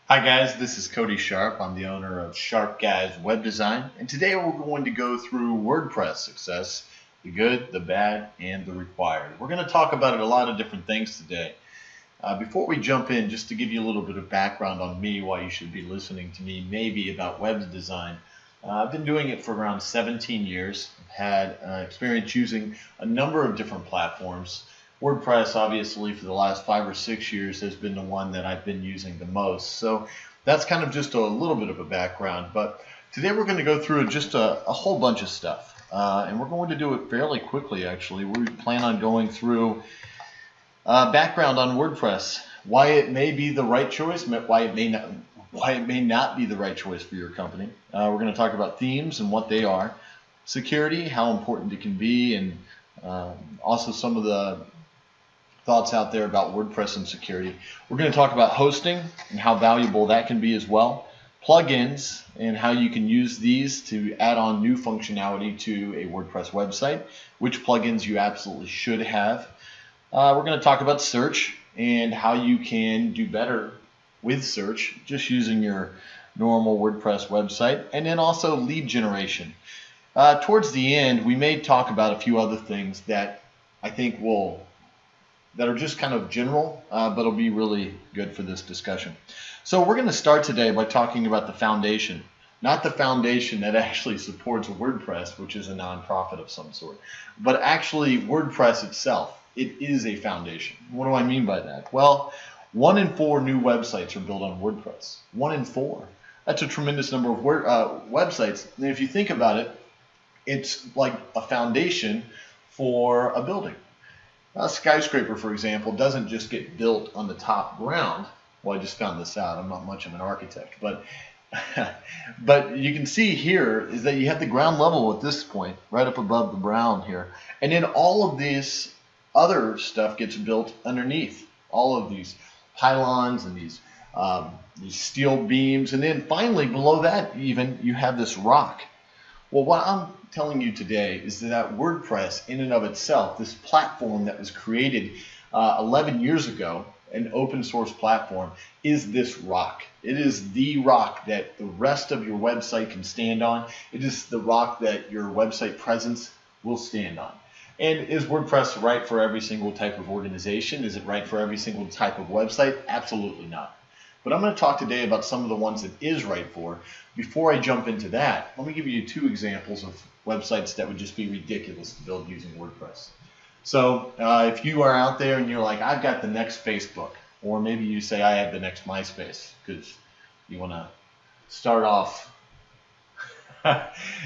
Hi guys, this is Cody Sharp. I'm the owner of Sharp Guys Web Design, and today we're going to go through WordPress success, the good, the bad, and the required. We're going to talk about a lot of different things today. Before we jump in, just to give you a little bit of background on me, why you should be listening to me, maybe about web design. I've been doing it for around 17 years. I've had experience using a number of different platforms. WordPress, obviously, for the last 5 or 6 years has been the one that I've been using the most. So that's kind of just a little bit of a background. But today we're going to go through just a whole bunch of stuff. And we're going to do it fairly quickly, actually. We plan on going through background on WordPress, why it may be the right choice, why it may not be the right choice for your company. We're going to talk about themes and what they are, security, how important it can be, and also some of the thoughts out there about WordPress and security. We're going to talk about hosting and how valuable that can be as well, plugins and how you can use these to add on new functionality to a WordPress website, which plugins you absolutely should have. We're going to talk about search and how you can do better with search just using your normal WordPress website, and then also lead generation. Towards the end, we may talk about a few other things that I think that are just kind of general, but it'll be really good for this discussion. So we're going to start today by talking about the foundation, not the foundation that actually supports WordPress, which is a nonprofit of some sort, but actually WordPress itself. It is a foundation. What do I mean by that? Well, 1 in 4 new websites are built on WordPress. 1 in 4. That's a tremendous number of websites. And if you think about it, it's like a foundation for a building. A skyscraper, for example, doesn't just get built on the top ground. Well, I just found this out. I'm not much of an architect, but you can see here is that you have the ground level at this point, right up above the ground here, and then all of this other stuff gets built underneath. All of these pylons and these steel beams, and then finally below that, even you have this rock. Well, what I'm telling you today is that WordPress in and of itself, this platform that was created 11 years ago, an open source platform, is this rock. It is the rock that the rest of your website can stand on. It is the rock that your website presence will stand on. And is WordPress right for every single type of organization? Is it right for every single type of website? Absolutely not. But I'm going to talk today about some of the ones it is right for. Before I jump into that, let me give you 2 examples of websites that would just be ridiculous to build using WordPress. So if you are out there and you're like, I've got the next Facebook, or maybe you say I have the next MySpace, because you want to start off,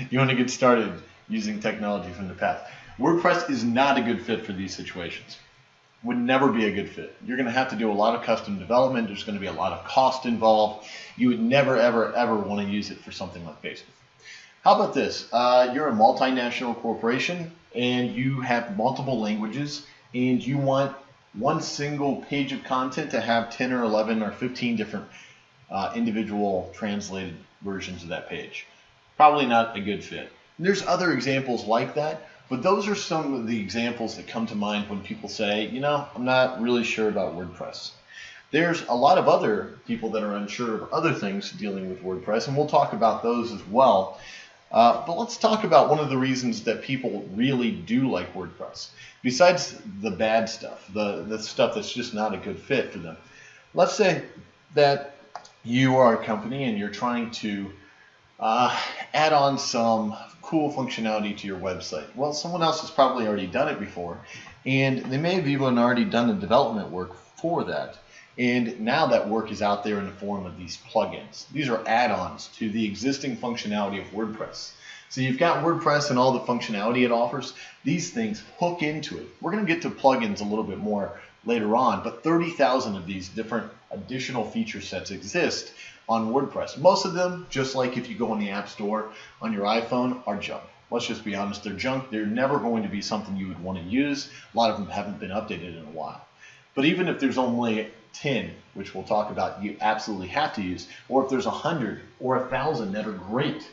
you want to get started using technology from the past. WordPress is not a good fit for these situations. Would never be a good fit. You're going to have to do a lot of custom development. There's going to be a lot of cost involved. You would never, ever, ever want to use it for something like Facebook. How about this? You're a multinational corporation and you have multiple languages and you want one single page of content to have 10 or 11 or 15 different individual translated versions of that page. Probably not a good fit. And there's other examples like that. But those are some of the examples that come to mind when people say, you know, I'm not really sure about WordPress. There's a lot of other people that are unsure of other things dealing with WordPress, and we'll talk about those as well. But let's talk about one of the reasons that people really do like WordPress. Besides the bad stuff, the stuff that's just not a good fit for them. Let's say that you are a company and you're trying to add on some cool functionality to your website. Well, someone else has probably already done it before, and they may have even already done the development work for that. And now that work is out there in the form of these plugins. These are add-ons to the existing functionality of WordPress. So you've got WordPress and all the functionality it offers. These things hook into it. We're going to get to plugins a little bit more later on, but 30,000 of these different additional feature sets exist on WordPress. Most of them, just like if you go on the App Store on your iPhone, are junk. Let's just be honest, they're junk. They're never going to be something you would want to use. A lot of them haven't been updated in a while. But even if there's only 10, which we'll talk about, you absolutely have to use, or if there's 100 or 1,000 that are great,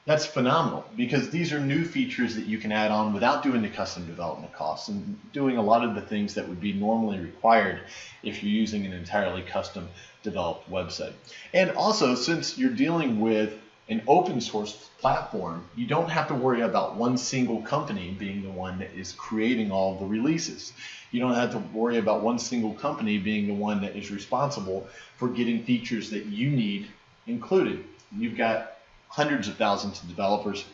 That's phenomenal, because these are new features that you can add on without doing the custom development costs and doing a lot of the things that would be normally required if you're using an entirely custom developed website. And also, since you're dealing with an open source platform, you don't have to worry about one single company being the one that is creating all of the releases. You don't have to worry about one single company being the one that is responsible for getting features that you need included. You've got hundreds of thousands of developers.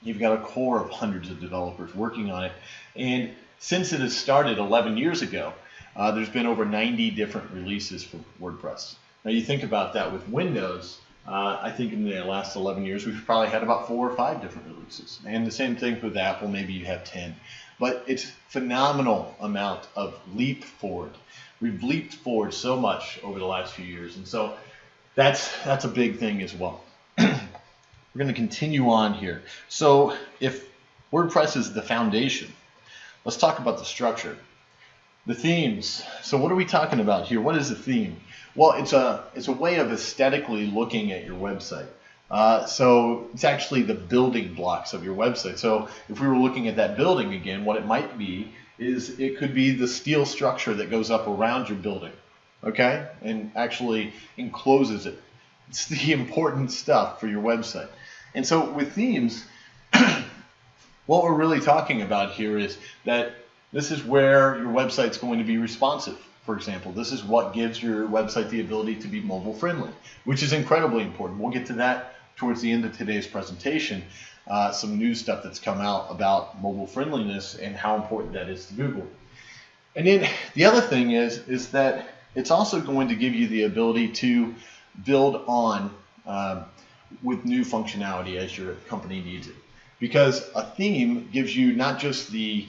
You've got a core of hundreds of developers working on it. And since it has started 11 years ago, there's been over 90 different releases for WordPress. Now you think about that with Windows, I think in the last 11 years we've probably had about 4 or 5 different releases. And the same thing with Apple, maybe you have 10. But it's phenomenal amount of leap forward. We've leaped forward so much over the last few years. And so that's a big thing as well. We're going to continue on here. So if WordPress is the foundation, let's talk about the structure. The themes. So what are we talking about here? What is a theme? Well, it's a way of aesthetically looking at your website. So it's actually the building blocks of your website. So if we were looking at that building again, what it might be is it could be the steel structure that goes up around your building, okay, and actually encloses it. It's the important stuff for your website. And so with themes, what we're really talking about here is that this is where your website's going to be responsive. For example, this is what gives your website the ability to be mobile friendly, which is incredibly important. We'll get to that towards the end of today's presentation. Some new stuff that's come out about mobile friendliness and how important that is to Google. And then the other thing is that it's also going to give you the ability to build on with new functionality as your company needs it. Because a theme gives you not just the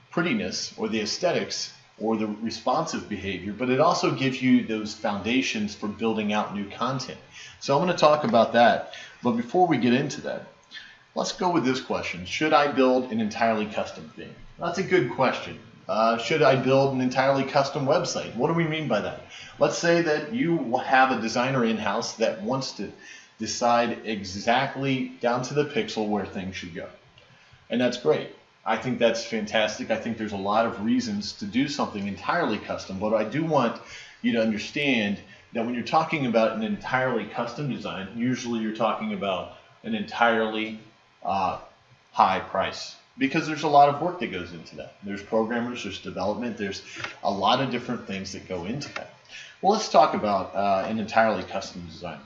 prettiness or the aesthetics or the responsive behavior, but it also gives you those foundations for building out new content. So I'm going to talk about that. But before we get into that, let's go with this question. Should I build an entirely custom theme? That's a good question. Should I build an entirely custom website? What do we mean by that? Let's say that you have a designer in-house that wants to decide exactly down to the pixel where things should go. And that's great. I think that's fantastic. I think there's a lot of reasons to do something entirely custom, but I do want you to understand that when you're talking about an entirely custom design, usually you're talking about an entirely high price, because there's a lot of work that goes into that. There's programmers, there's development, there's a lot of different things that go into that. Well, let's talk about an entirely custom design.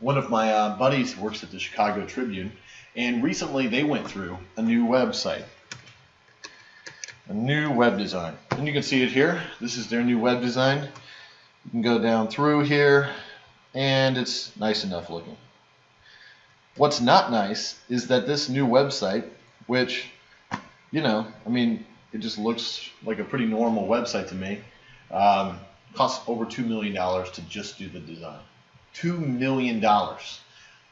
One of my buddies works at the Chicago Tribune, and recently they went through a new website, a new web design. And you can see it here. This is their new web design. You can go down through here, and it's nice enough looking. What's not nice is that this new website, which, you know, I mean, it just looks like a pretty normal website to me, costs over $2 million to just do the design. $2 million.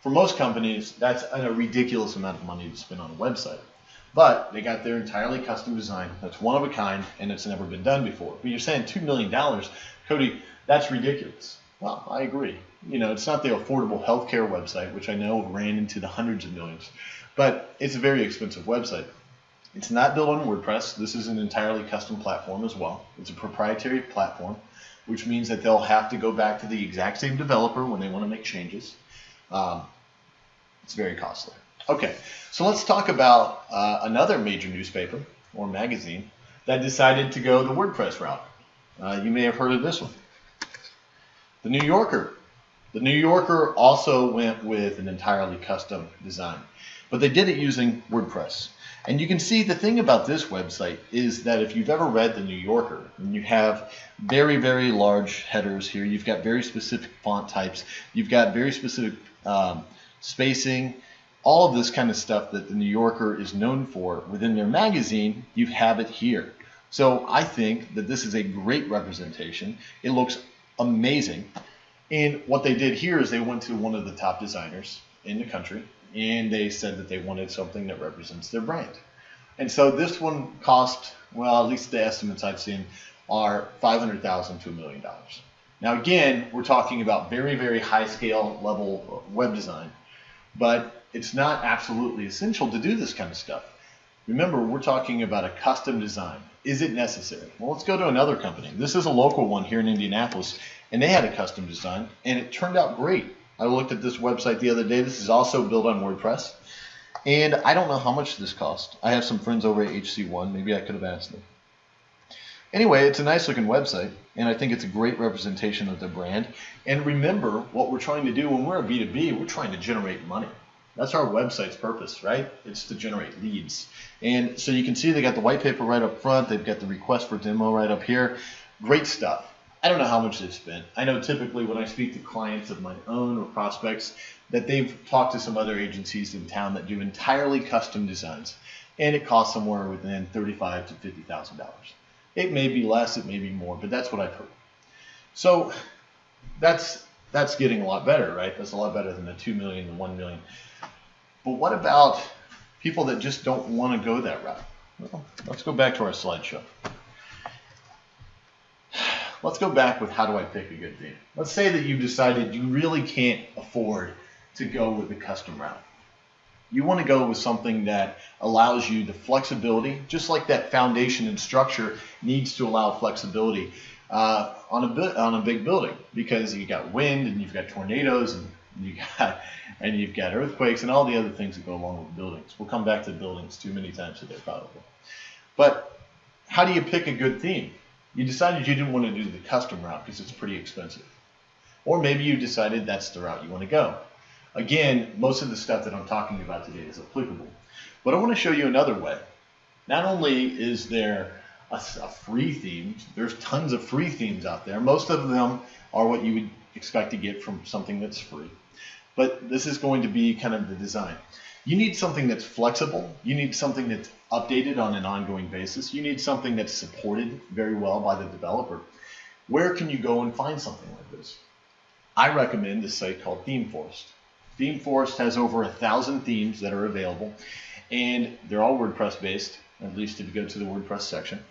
For most companies, that's a ridiculous amount of money to spend on a website. But they got their entirely custom design. That's one of a kind, and it's never been done before. But you're saying $2 million, Cody, that's ridiculous. Well, I agree. You know, it's not the affordable healthcare website, which I know ran into the hundreds of millions, but it's a very expensive website. It's not built on WordPress. This is an entirely custom platform as well. It's a proprietary platform, which means that they'll have to go back to the exact same developer when they want to make changes. It's very costly. Okay, so let's talk about another major newspaper or magazine that decided to go the WordPress route. You may have heard of this one. The New Yorker. The New Yorker also went with an entirely custom design, but they did it using WordPress. And you can see the thing about this website is that if you've ever read the New Yorker, and you have very, very large headers here, you've got very specific font types, you've got very specific spacing, all of this kind of stuff that the New Yorker is known for within their magazine, you have it here. So I think that this is a great representation. It looks amazing. And what they did here is they went to one of the top designers in the country, and they said that they wanted something that represents their brand. And so this one cost, well, at least the estimates I've seen are $500,000 to $1 million. Now again, we're talking about very, very high scale level web design, but it's not absolutely essential to do this kind of stuff. Remember, we're talking about a custom design. Is it necessary? Well, let's go to another company. This is a local one here in Indianapolis, and they had a custom design, and it turned out great. I looked at this website the other day. This is also built on WordPress, and I don't know how much this cost. I have some friends over at HC1. Maybe I could have asked them. Anyway, it's a nice looking website, and I think it's a great representation of the brand. And remember, what we're trying to do when we're a B2B, we're trying to generate money. That's our website's purpose, right? It's to generate leads. And so you can see they got the white paper right up front. They've got the request for demo right up here. Great stuff. I don't know how much they've spent. I know typically when I speak to clients of my own or prospects that they've talked to some other agencies in town that do entirely custom designs. And it costs somewhere within $35,000 to $50,000. It may be less, it may be more, but that's what I've heard. So that's getting a lot better, right? That's a lot better than the 2 million, the 1 million. But what about people that just don't want to go that route? Well, let's go back to our slideshow. Let's go back with how do I pick a good theme. Let's say that you've decided you really can't afford to go with the custom route. You want to go with something that allows you the flexibility, just like that foundation and structure needs to allow flexibility on a big building, because you've got wind and you've got tornadoes and you've got earthquakes and all the other things that go along with buildings. We'll come back to buildings too many times today probably. But how do you pick a good theme? You decided you didn't want to do the custom route because it's pretty expensive. Or maybe you decided that's the route you want to go. Again, most of the stuff that I'm talking about today is applicable. But I want to show you another way. Not only is there a free theme, there's tons of free themes out there. Most of them are what you would expect to get from something that's free. But this is going to be kind of the design. You need something that's flexible. You need something that's updated on an ongoing basis. You need something that's supported very well by the developer. Where can you go and find something like this? I recommend a site called ThemeForest. ThemeForest has over 1,000 themes that are available, and they're all WordPress based, at least if you go to the WordPress section.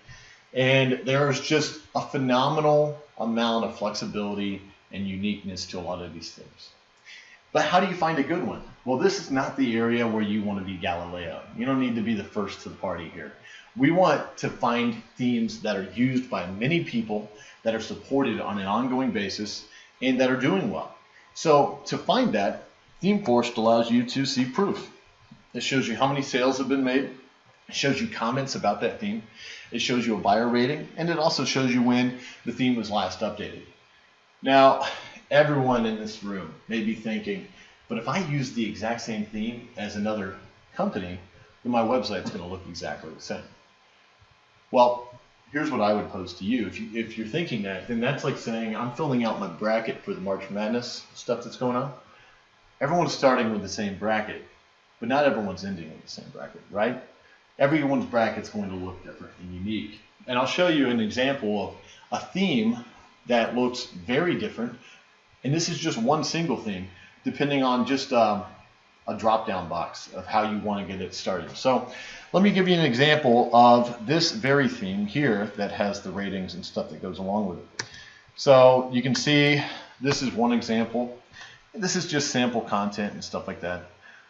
And there's just a phenomenal amount of flexibility and uniqueness to a lot of these themes. But how do you find a good one? Well, this is not the area where you want to be Galileo. You don't need to be the first to the party here. We want to find themes that are used by many people, that are supported on an ongoing basis, and that are doing well. So to find that, ThemeForest allows you to see proof. It shows you how many sales have been made. It shows you comments about that theme. It shows you a buyer rating, and it also shows you when the theme was last updated. Now, everyone in this room may be thinking, but if I use the exact same theme as another company, then my website's going to look exactly the same. Well, here's what I would pose to you. If you're thinking that, then that's like saying I'm filling out my bracket for the March Madness stuff that's going on. Everyone's starting with the same bracket, but not everyone's ending with the same bracket, right? Everyone's bracket's going to look different and unique. And I'll show you an example of a theme that looks very different. And this is just one single theme, depending on just a drop-down box of how you want to get it started. So let me give you an example of this very theme here that has the ratings and stuff that goes along with it. So you can see this is one example. This is just sample content and stuff like that.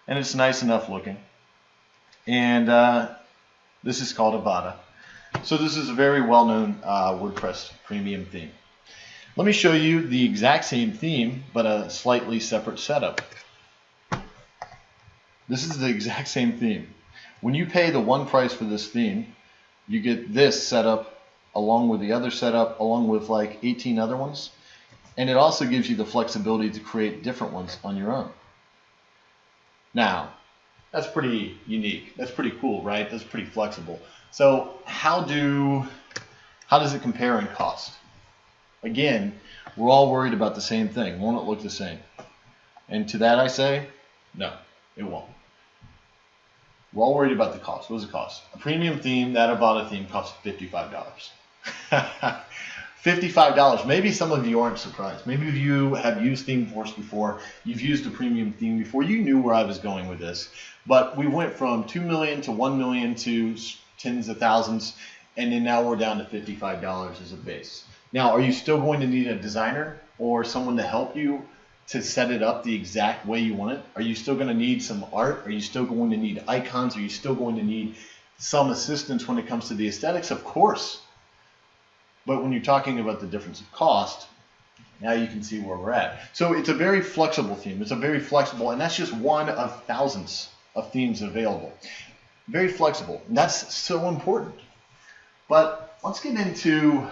And it's nice enough looking. And this is called Avada. So this is a very well-known WordPress premium theme. Let me show you the exact same theme, but a slightly separate setup. This is the exact same theme. When you pay the one price for this theme, you get this setup along with the other setup, along with like 18 other ones. And it also gives you the flexibility to create different ones on your own. Now, that's pretty unique. That's pretty cool, right? That's pretty flexible. So how does it compare in cost? Again, we're all worried about the same thing. Won't it look the same? And to that I say, no, it won't. We're all worried about the cost. What does it cost? A premium theme, that Avada theme, costs $55. $55. Maybe some of you aren't surprised. Maybe you have used ThemeForest before. You've used a premium theme before. You knew where I was going with this. But we went from 2 million to 1 million to tens of thousands, and then now we're down to $55 as a base. Now, are you still going to need a designer or someone to help you to set it up the exact way you want it? Are you still going to need some art? Are you still going to need icons? Are you still going to need some assistance when it comes to the aesthetics? Of course. But when you're talking about the difference of cost, now you can see where we're at. So it's a very flexible theme. It's a very flexible, and that's just one of thousands of themes available. Very flexible, and that's so important. But let's get into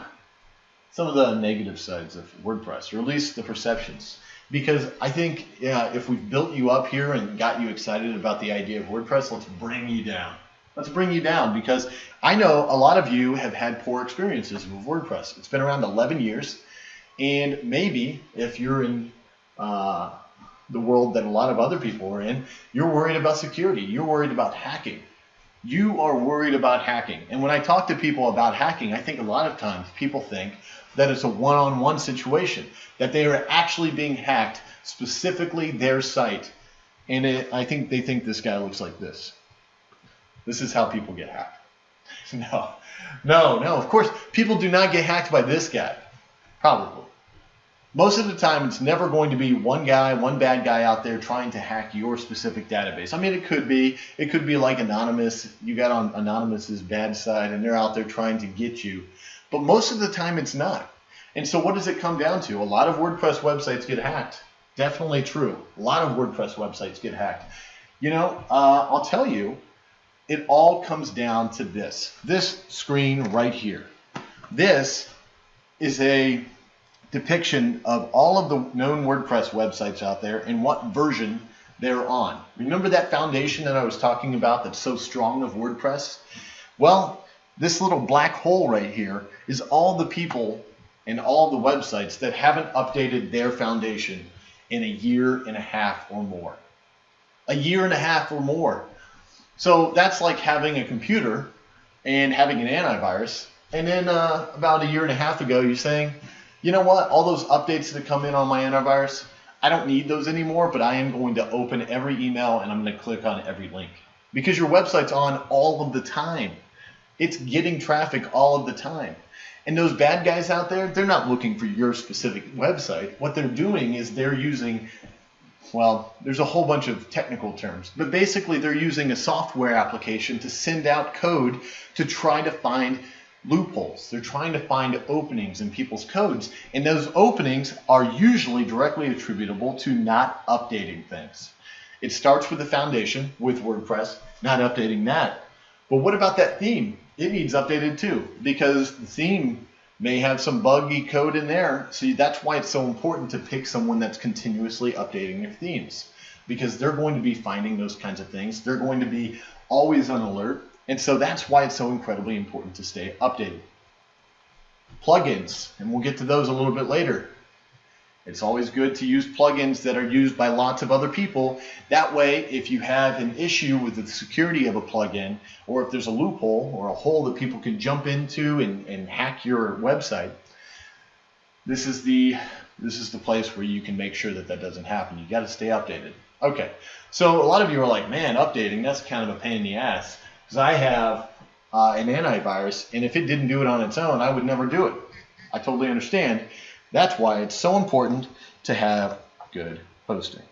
some of the negative sides of WordPress, or at least the perceptions. Because I think if we've built you up here and got you excited about the idea of WordPress, let's bring you down. Let's bring you down, because I know a lot of you have had poor experiences with WordPress. It's been around 11 years, and maybe if you're in the world that a lot of other people are in, you're worried about security. You're worried about hacking. You are worried about hacking. And when I talk to people about hacking, I think a lot of times people think that it's a one-on-one situation, that they are actually being hacked, specifically their site. And I think they think this guy looks like this. This is how people get hacked. No, of course, people do not get hacked by this guy, probably. Most of the time, it's never going to be one guy, one bad guy out there trying to hack your specific database. I mean, it could be like Anonymous. You got on Anonymous's bad side, and they're out there trying to get you. But most of the time, it's not. And so what does it come down to? A lot of WordPress websites get hacked. Definitely true. A lot of WordPress websites get hacked. I'll tell you, it all comes down to this screen right here. This is a depiction of all of the known WordPress websites out there and what version they're on. Remember that foundation that I was talking about that's so strong of WordPress? Well, this little black hole right here is all the people and all the websites that haven't updated their foundation in a year and a half or more. A year and a half or more. So that's like having a computer and having an antivirus, and then about a year and a half ago you're saying, you know what, all those updates that come in on my antivirus, I don't need those anymore, but I am going to open every email and I'm going to click on every link. Because your website's on all of the time. It's getting traffic all of the time. And those bad guys out there, they're not looking for your specific website. What they're doing is they're using, well, there's a whole bunch of technical terms, but basically they're using a software application to send out code to try to find loopholes. They're trying to find openings in people's codes, and those openings are usually directly attributable to not updating things. It starts with the foundation, with WordPress, not updating that. But what about that theme? It needs updated too, because the theme may have some buggy code in there. So that's why it's so important to pick someone that's continuously updating their themes, because they're going to be finding those kinds of things. They're going to be always on alert. And so that's why it's so incredibly important to stay updated. Plugins, and we'll get to those a little bit later. It's always good to use plugins that are used by lots of other people. That way, if you have an issue with the security of a plugin, or if there's a loophole or a hole that people can jump into and hack your website, this is the place where you can make sure that doesn't happen. You got to stay updated. Okay, so a lot of you are like, man, updating, that's kind of a pain in the ass. Because I have an antivirus, and if it didn't do it on its own, I would never do it. I totally understand. That's why it's so important to have good hosting.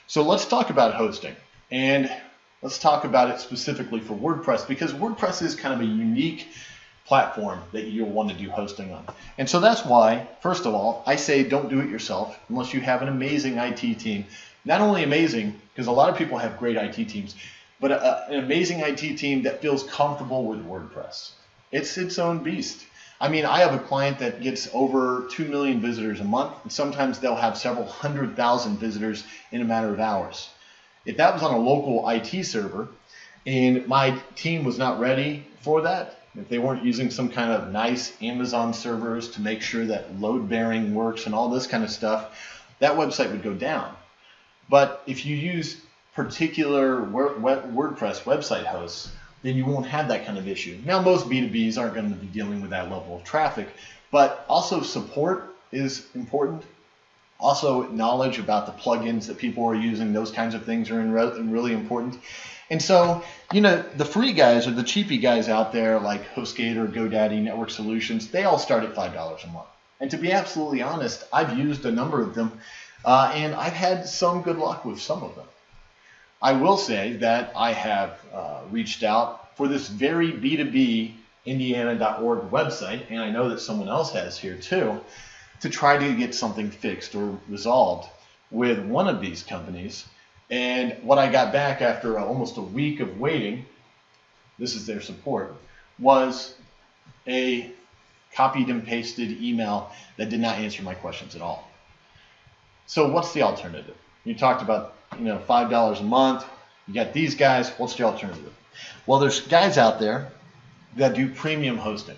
So let's talk about hosting, and let's talk about it specifically for WordPress, because WordPress is kind of a unique platform that you'll want to do hosting on. And so that's why, first of all, I say don't do it yourself unless you have an amazing IT team. Not only amazing, because a lot of people have great IT teams, but an amazing IT team that feels comfortable with WordPress. It's its own beast. I mean, I have a client that gets over 2 million visitors a month, and sometimes they'll have several 100,000 visitors in a matter of hours. If that was on a local IT server, and my team was not ready for that, if they weren't using some kind of nice Amazon servers to make sure that load bearing works and all this kind of stuff, that website would go down. But if you use particular WordPress website hosts, then you won't have that kind of issue. Now, most B2Bs aren't going to be dealing with that level of traffic, but also support is important. Also, knowledge about the plugins that people are using, those kinds of things are really important. And so, the free guys or the cheapy guys out there like HostGator, GoDaddy, Network Solutions, they all start at $5 a month. And to be absolutely honest, I've used a number of them. And I've had some good luck with some of them. I will say that I have reached out for this very B2B Indiana.org website, and I know that someone else has here too, to try to get something fixed or resolved with one of these companies. And what I got back after almost a week of waiting, this is their support, was a copied and pasted email that did not answer my questions at all. So what's the alternative? You talked about, $5 a month. You got these guys. What's the alternative? Well, there's guys out there that do premium hosting.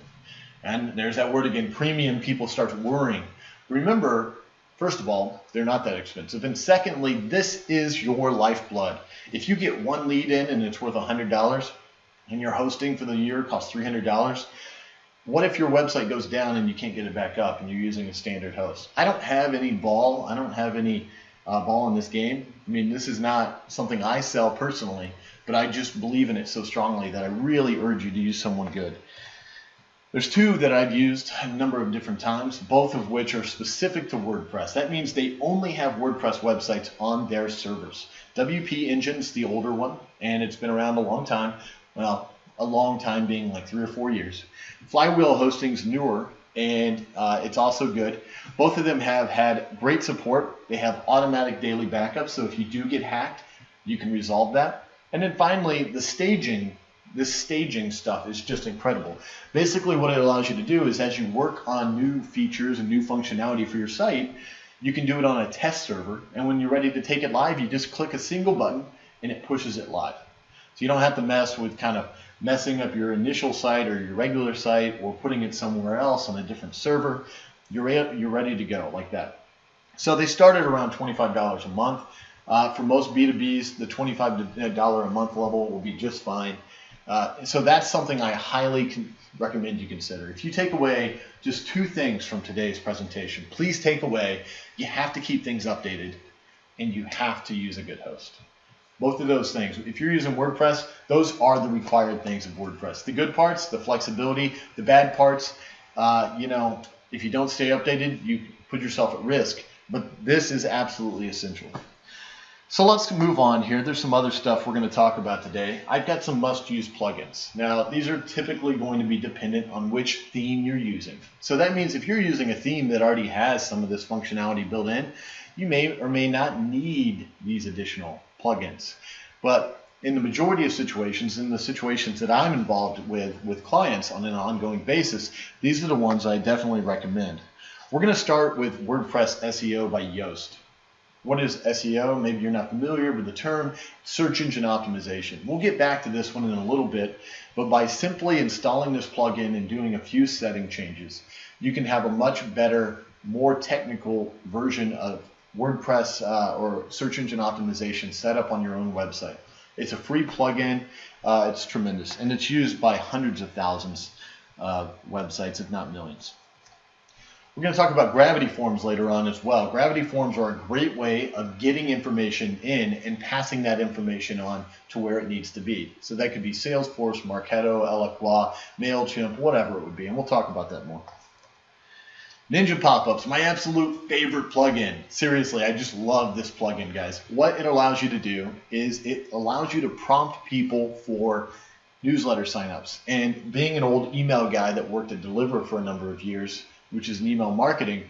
And there's that word again, premium. People start worrying. Remember, first of all, they're not that expensive. And secondly, this is your lifeblood. If you get one lead in and it's worth $100 and your hosting for the year costs $300, what if your website goes down and you can't get it back up and you're using a standard host? I don't have any ball. I don't have any ball in this game. I mean, this is not something I sell personally, but I just believe in it so strongly that I really urge you to use someone good. There's two that I've used a number of different times, both of which are specific to WordPress. That means they only have WordPress websites on their servers. WP Engine's the older one, and it's been around a long time. Well, a long time being like 3 or 4 years. Flywheel Hosting's newer, and it's also good. Both of them have had great support. They have automatic daily backups, so if you do get hacked, you can resolve that. And then finally, the staging. This staging stuff is just incredible. Basically, what it allows you to do is as you work on new features and new functionality for your site, you can do it on a test server, and when you're ready to take it live, you just click a single button and it pushes it live. So you don't have to mess with kind of messing up your initial site or your regular site or putting it somewhere else on a different server. You're ready to go like that. So they started around $25 a month. For most B2Bs, the $25 a month level will be just fine. So that's something I highly recommend you consider. If you take away just 2 things from today's presentation, please take away you have to keep things updated and you have to use a good host. Both of those things. If you're using WordPress, those are the required things of WordPress. The good parts, the flexibility, the bad parts, if you don't stay updated, you put yourself at risk. But this is absolutely essential. So let's move on here. There's some other stuff we're going to talk about today. I've got some must-use plugins. Now, these are typically going to be dependent on which theme you're using. So that means if you're using a theme that already has some of this functionality built in, you may or may not need these additional plugins. But in the majority of situations, in the situations that I'm involved with clients on an ongoing basis, these are the ones I definitely recommend. We're going to start with WordPress SEO by Yoast. What is SEO? Maybe you're not familiar with the term. Search engine optimization. We'll get back to this one in a little bit, but by simply installing this plugin and doing a few setting changes, you can have a much better, more technical version of WordPress or search engine optimization set up on your own website. It's a free plugin. It's tremendous, and it's used by hundreds of thousands of websites, if not millions. We're going to talk about gravity forms later on as well. Gravity forms are a great way of getting information in and passing that information on to where it needs to be. So that could be Salesforce, Marketo, Eloqua, MailChimp, whatever it would be, and we'll talk about that more. Ninja Pop-Ups, my absolute favorite plugin. Seriously, I just love this plugin, guys. What it allows you to do is it allows you to prompt people for newsletter signups. And being an old email guy that worked at Deliver for a number of years, which is an email marketing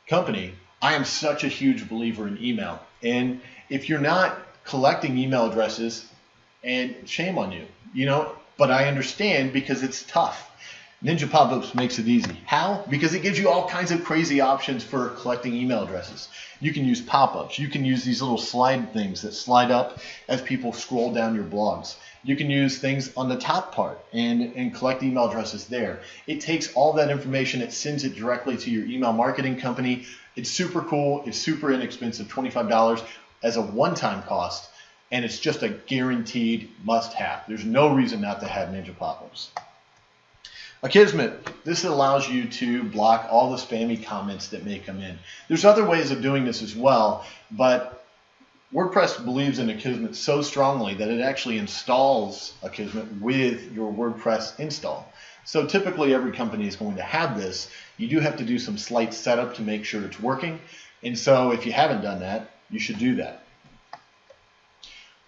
company, I am such a huge believer in email. And if you're not collecting email addresses, and shame on you, but I understand because it's tough. Ninja Pop-Ups makes it easy. How? Because it gives you all kinds of crazy options for collecting email addresses. You can use pop-ups. You can use these little slide things that slide up as people scroll down your blogs. You can use things on the top part and collect email addresses there. It takes all that information, it sends it directly to your email marketing company. It's super cool. It's super inexpensive, $25 as a one-time cost, and it's just a guaranteed must-have. There's no reason not to have Ninja Pop-Ups. Akismet, this allows you to block all the spammy comments that may come in. There's other ways of doing this as well, but WordPress believes in Akismet so strongly that it actually installs Akismet with your WordPress install. So typically every company is going to have this. You do have to do some slight setup to make sure it's working, And so if you haven't done that, you should do that.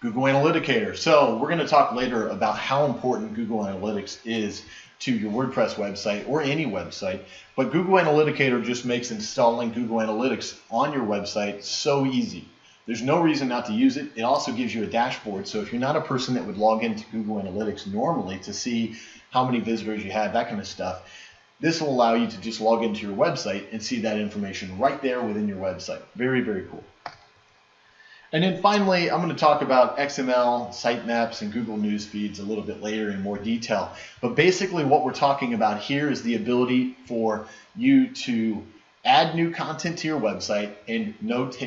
Google Analyticator. So we're going to talk later about how important Google Analytics is to your WordPress website or any website. But Google Analyticator just makes installing Google Analytics on your website so easy. There's no reason not to use it. It also gives you a dashboard. So if you're not a person that would log into Google Analytics normally to see how many visitors you have, that kind of stuff, this will allow you to just log into your website and see that information right there within your website. Very, very cool. And then finally, I'm going to talk about XML, sitemaps, and Google News feeds a little bit later in more detail. But basically what we're talking about here is the ability for you to add new content to your website and note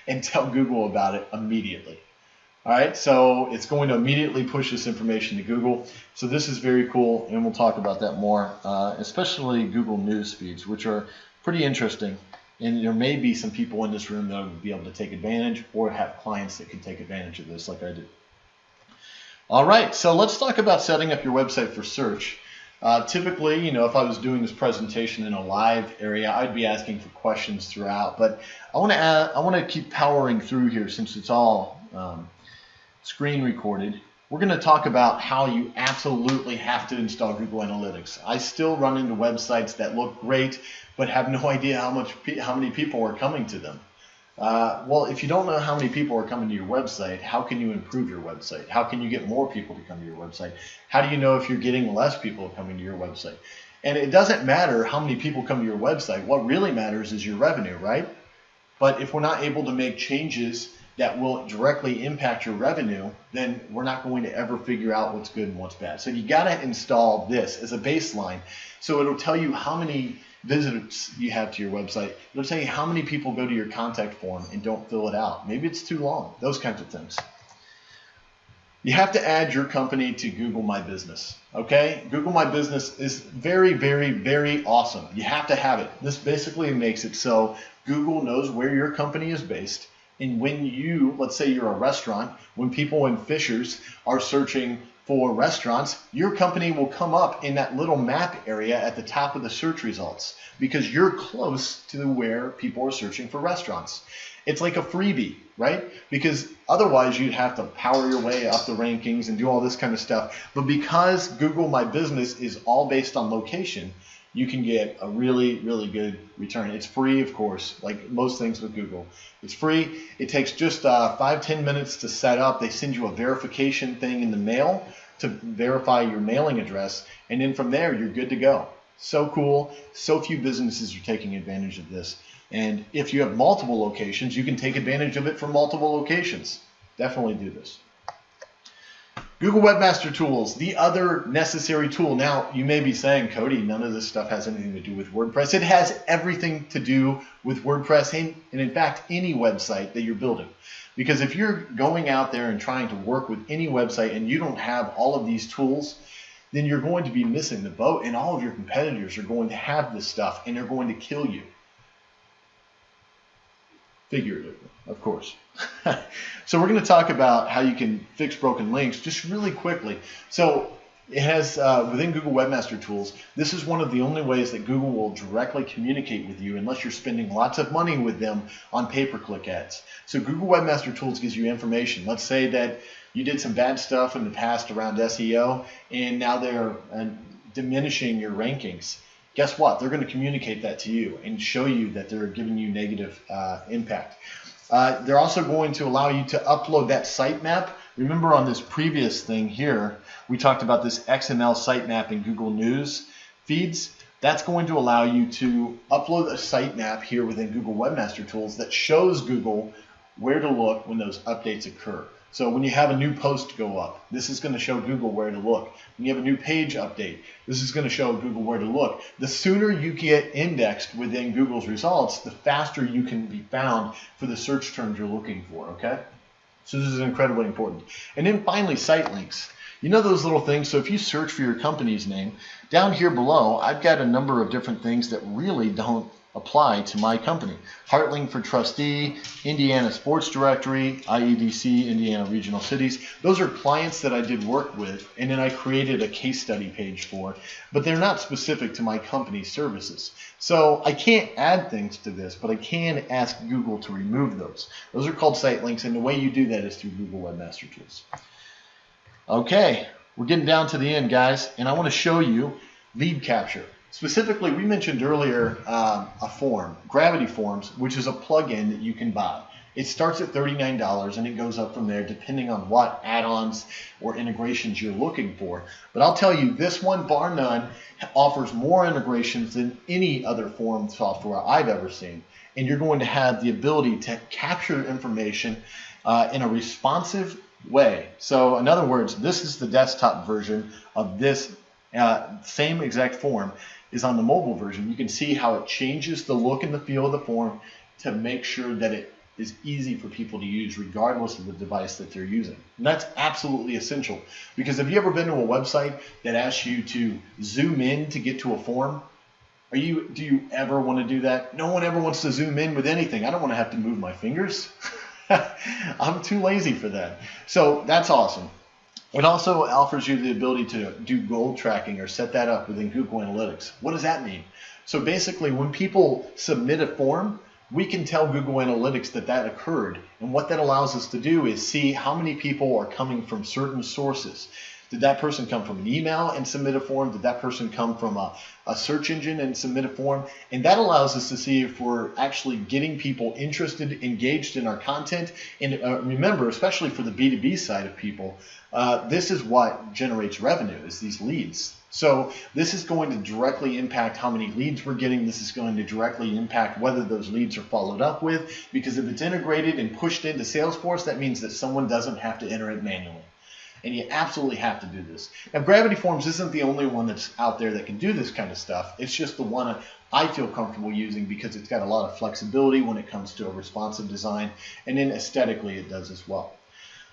and tell Google about it immediately. All right, so it's going to immediately push this information to Google. So this is very cool, and we'll talk about that more, especially Google News feeds, which are pretty interesting. And there may be some people in this room that would be able to take advantage or have clients that can take advantage of this like I do. All right, so let's talk about setting up your website for search. Typically, if I was doing this presentation in a live area, I'd be asking for questions throughout. But I want to keep powering through here since it's all screen recorded. We're going to talk about how you absolutely have to install Google Analytics. I still run into websites that look great, but have no idea how many people are coming to them. Well, if you don't know how many people are coming to your website, how can you improve your website? How can you get more people to come to your website? How do you know if you're getting less people coming to your website? And it doesn't matter how many people come to your website. What really matters is your revenue, right? But if we're not able to make changes that will directly impact your revenue, then we're not going to ever figure out what's good and what's bad. So you got to install this as a baseline. So it'll tell you how many visitors you have to your website. It'll tell you how many people go to your contact form and don't fill it out. Maybe it's too long, those kinds of things. You have to add your company to Google My Business, okay? Google My Business is very, very, very awesome. You have to have it. This basically makes it so Google knows where your company is based. And when you, let's say you're a restaurant, when people in Fishers are searching for restaurants, your company will come up in that little map area at the top of the search results because you're close to where people are searching for restaurants. It's like a freebie, right? Because otherwise you'd have to power your way up the rankings and do all this kind of stuff. But because Google My Business is all based on location, you can get a really, really good return. It's free, of course, like most things with Google. It's free. It takes just 5-10 minutes to set up. They send you a verification thing in the mail to verify your mailing address. And then from there, you're good to go. So cool. So few businesses are taking advantage of this. And if you have multiple locations, you can take advantage of it from multiple locations. Definitely do this. Google Webmaster Tools, the other necessary tool. Now, you may be saying, Cody, none of this stuff has anything to do with WordPress. It has everything to do with WordPress and in fact, any website that you're building. Because if you're going out there and trying to work with any website and you don't have all of these tools, then you're going to be missing the boat and all of your competitors are going to have this stuff and they're going to kill you. Figuratively, of course. So we're going to talk about how you can fix broken links just really quickly. So it has, within Google Webmaster Tools, this is one of the only ways that Google will directly communicate with you unless you're spending lots of money with them on pay-per-click ads. So Google Webmaster Tools gives you information. Let's say that you did some bad stuff in the past around SEO and now they're diminishing your rankings. Guess what? They're going to communicate that to you and show you that they're giving you negative impact. They're also going to allow you to upload that sitemap. Remember on this previous thing here, we talked about this XML sitemap in Google News feeds. That's going to allow you to upload a sitemap here within Google Webmaster Tools that shows Google where to look when those updates occur. So when you have a new post go up, this is going to show Google where to look. When you have a new page update, this is going to show Google where to look. The sooner you get indexed within Google's results, the faster you can be found for the search terms you're looking for, okay? So this is incredibly important. And then finally, site links. You know those little things? So if you search for your company's name, down here below, I've got a number of different things that really don't apply to my company. Heartlink for trustee, Indiana Sports Directory, IEDC, Indiana Regional Cities. Those are clients that I did work with, and then I created a case study page for, but they're not specific to my company's services. So I can't add things to this, but I can ask Google to remove those. Those are called site links, and the way you do that is through Google Webmaster Tools. Okay, we're getting down to the end, guys, and I want to show you lead capture. Specifically, we mentioned earlier a form, Gravity Forms, which is a plugin that you can buy. It starts at $39 and it goes up from there depending on what add-ons or integrations you're looking for. But I'll tell you, this one, bar none, offers more integrations than any other form software I've ever seen. And you're going to have the ability to capture information in a responsive way. So in other words, this is the desktop version of this same exact form is on the mobile version. You can see how it changes the look and the feel of the form to make sure that it is easy for people to use regardless of the device that they're using. And that's absolutely essential, because have you ever been to a website that asks you to zoom in to get to a form? Do you ever want to do that? No one ever wants to zoom in with anything. I don't want to have to move my fingers. I'm too lazy for that. So that's awesome. It also offers you the ability to do goal tracking or set that up within Google Analytics. What does that mean? So basically, when people submit a form, we can tell Google Analytics that that occurred. And what that allows us to do is see how many people are coming from certain sources. Did that person come from an email and submit a form? Did that person come from a search engine and submit a form? And that allows us to see if we're actually getting people interested, engaged in our content. And remember, especially for the B2B side of people, this is what generates revenue, is these leads. So this is going to directly impact how many leads we're getting. This is going to directly impact whether those leads are followed up with, because if it's integrated and pushed into Salesforce, that means that someone doesn't have to enter it manually. And you absolutely have to do this. Now, Gravity Forms isn't the only one that's out there that can do this kind of stuff. It's just the one I feel comfortable using because it's got a lot of flexibility when it comes to a responsive design, and then aesthetically it does as well.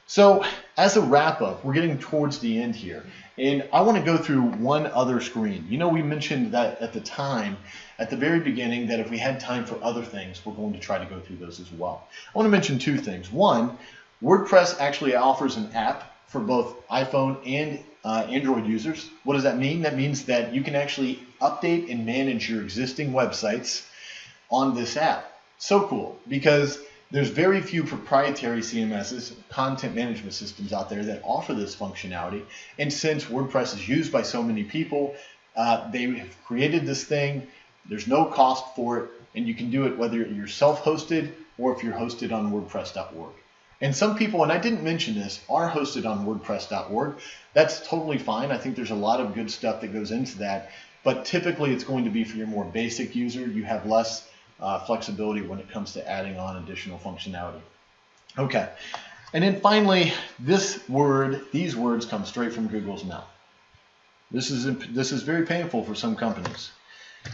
So as a wrap up, we're getting towards the end here, and I want to go through one other screen. You know, we mentioned that at the very beginning, that if we had time for other things, we're going to try to go through those as well. I want to mention two things. One, WordPress actually offers an app for both iPhone and Android users. What does that mean? That means that you can actually update and manage your existing websites on this app. So cool, because there's very few proprietary CMSs, content management systems out there that offer this functionality. And since WordPress is used by so many people, they have created this thing. There's no cost for it, and you can do it whether you're self-hosted or if you're hosted on WordPress.org. And some people, and I didn't mention this, are hosted on WordPress.org. That's totally fine. I think there's a lot of good stuff that goes into that. But typically, it's going to be for your more basic user. You have less flexibility when it comes to adding on additional functionality. Okay. And then finally, these words come straight from Google's mouth. This is very painful for some companies.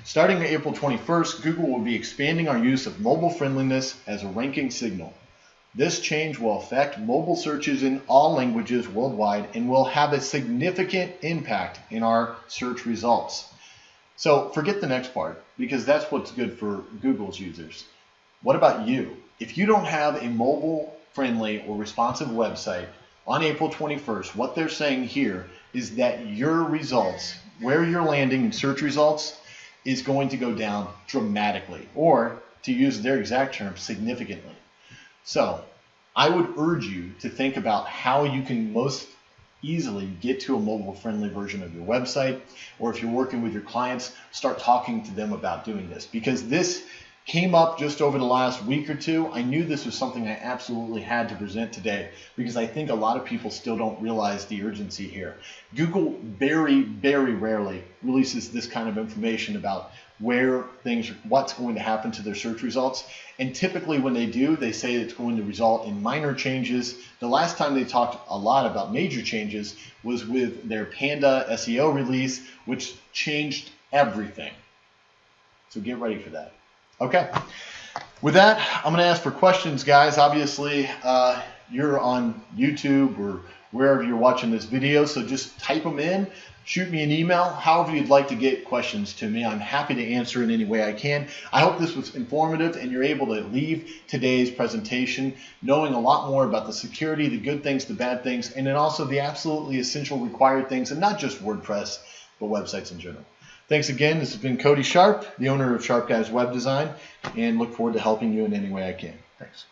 Starting April 21st, Google will be expanding our use of mobile friendliness as a ranking signal. This change will affect mobile searches in all languages worldwide and will have a significant impact in our search results. So forget the next part, because that's what's good for Google's users. What about you? If you don't have a mobile-friendly or responsive website on April 21st, what they're saying here is that your results, where you're landing in search results, is going to go down dramatically, or to use their exact term, significantly. So I would urge you to think about how you can most easily get to a mobile-friendly version of your website, or if you're working with your clients, start talking to them about doing this, because this came up just over the last week or two. I knew this was something I absolutely had to present today, because I think a lot of people still don't realize the urgency here. Google very, very rarely releases this kind of information about what's going to happen to their search results. And typically when they do, they say it's going to result in minor changes. The last time they talked a lot about major changes was with their Panda SEO release, which changed everything. So get ready for that. Okay. With that, I'm going to ask for questions, guys. Obviously, you're on YouTube or wherever you're watching this video, so just type them in. shoot me an email, however you'd like to get questions to me. I'm happy to answer in any way I can. I hope this was informative and you're able to leave today's presentation knowing a lot more about the security, the good things, the bad things, and then also the absolutely essential required things, and not just WordPress, but websites in general. Thanks again. This has been Cody Sharp, the owner of Sharp Guys Web Design, and look forward to helping you in any way I can. Thanks.